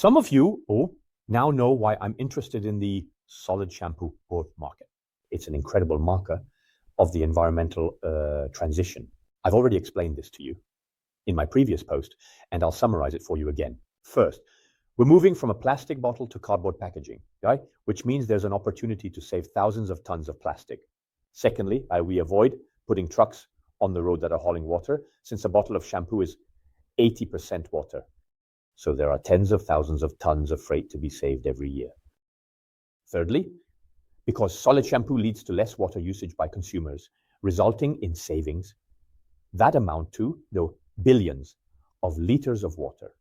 Some of you now know why I'm interested in the solid shampoo market. It's an incredible marker of the environmental transition. I've already explained this to you in my previous post, and I'll summarize it for you again. First, we're moving from a plastic bottle to cardboard packaging, right? Which means there's an opportunity to save thousands of tons of plastic. Secondly, we avoid putting trucks on the road that are hauling water, since a bottle of shampoo is 80% water. So there are tens of thousands of tons of freight to be saved every year. Thirdly, because solid shampoo leads to less water usage by consumers, resulting in savings that amount to billions of liters of water.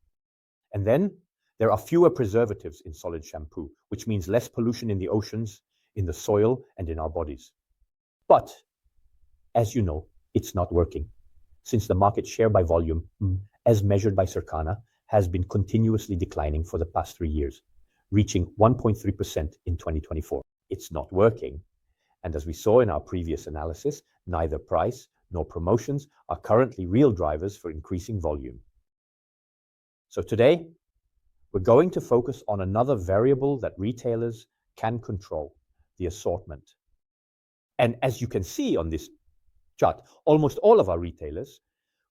And then there are fewer preservatives in solid shampoo, which means less pollution in the oceans, in the soil, and in our bodies. But, as you know, it's not working, since the market share by volume, as measured by Circana, has been continuously declining for the past 3 years, reaching 1.3% in 2024. It's not working. And as we saw in our previous analysis, neither price nor promotions are currently real drivers for increasing volume. So today, we're going to focus on another variable that retailers can control, the assortment. And as you can see on this chart, almost all of our retailers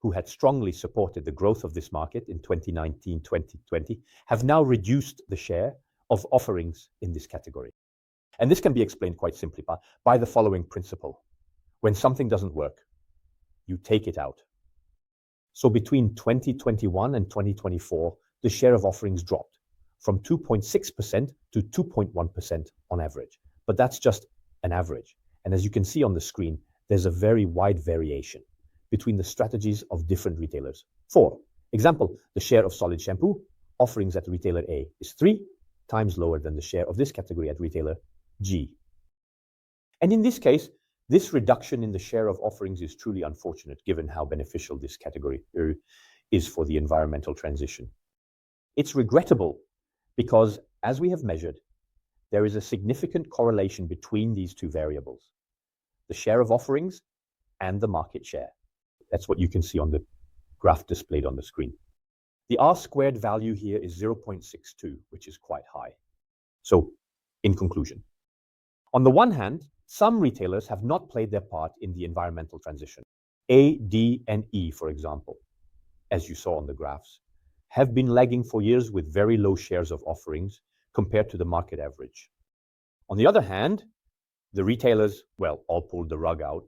who had strongly supported the growth of this market in 2019-2020 have now reduced the share of offerings in this category. And this can be explained quite simply by the following principle. When something doesn't work, you take it out. So between 2021 and 2024, the share of offerings dropped from 2.6% to 2.1% on average. But that's just an average. And as you can see on the screen, there's a very wide variation between the strategies of different retailers. For example, the share of solid shampoo offerings at retailer A is 3 times lower than the share of this category at retailer G. And in this case, this reduction in the share of offerings is truly unfortunate given how beneficial this category is for the environmental transition. It's regrettable because, as we have measured, there is a significant correlation between these two variables, the share of offerings and the market share. That's what you can see on the graph displayed on the screen. The R-squared value here is 0.62, which is quite high. So, in conclusion, on the one hand, some retailers have not played their part in the environmental transition. A, D, and E, for example, as you saw on the graphs, have been lagging for years with very low shares of offerings compared to the market average. On the other hand, the retailers, all pulled the rug out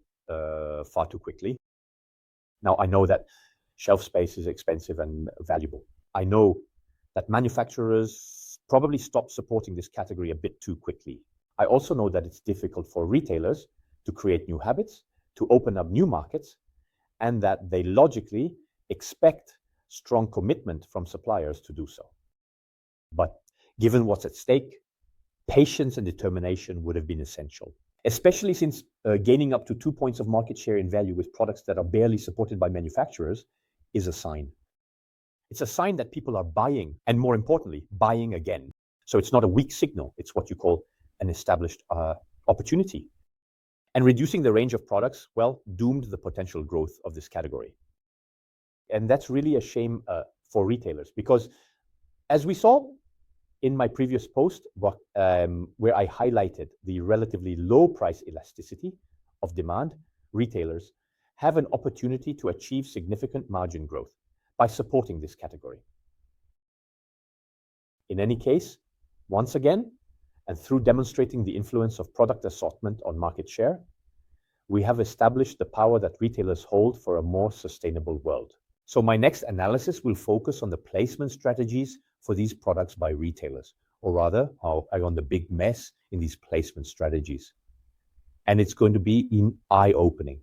far too quickly. Now, I know that shelf space is expensive and valuable. I know that manufacturers probably stopped supporting this category a bit too quickly. I also know that it's difficult for retailers to create new habits, to open up new markets, and that they logically expect strong commitment from suppliers to do so. But given what's at stake, patience and determination would have been essential, especially since gaining up to 2 points of market share in value with products that are barely supported by manufacturers is a sign. It's a sign that people are buying, and more importantly, buying again. So it's not a weak signal, it's what you call an established opportunity. And reducing the range of products, doomed the potential growth of this category. And that's really a shame for retailers because, as we saw in my previous post, where I highlighted the relatively low price elasticity of demand, retailers have an opportunity to achieve significant margin growth by supporting this category. In any case, once again, and through demonstrating the influence of product assortment on market share, we have established the power that retailers hold for a more sustainable world. So my next analysis will focus on the placement strategies for these products by retailers, or rather, on the big mess in these placement strategies. And it's going to be eye-opening.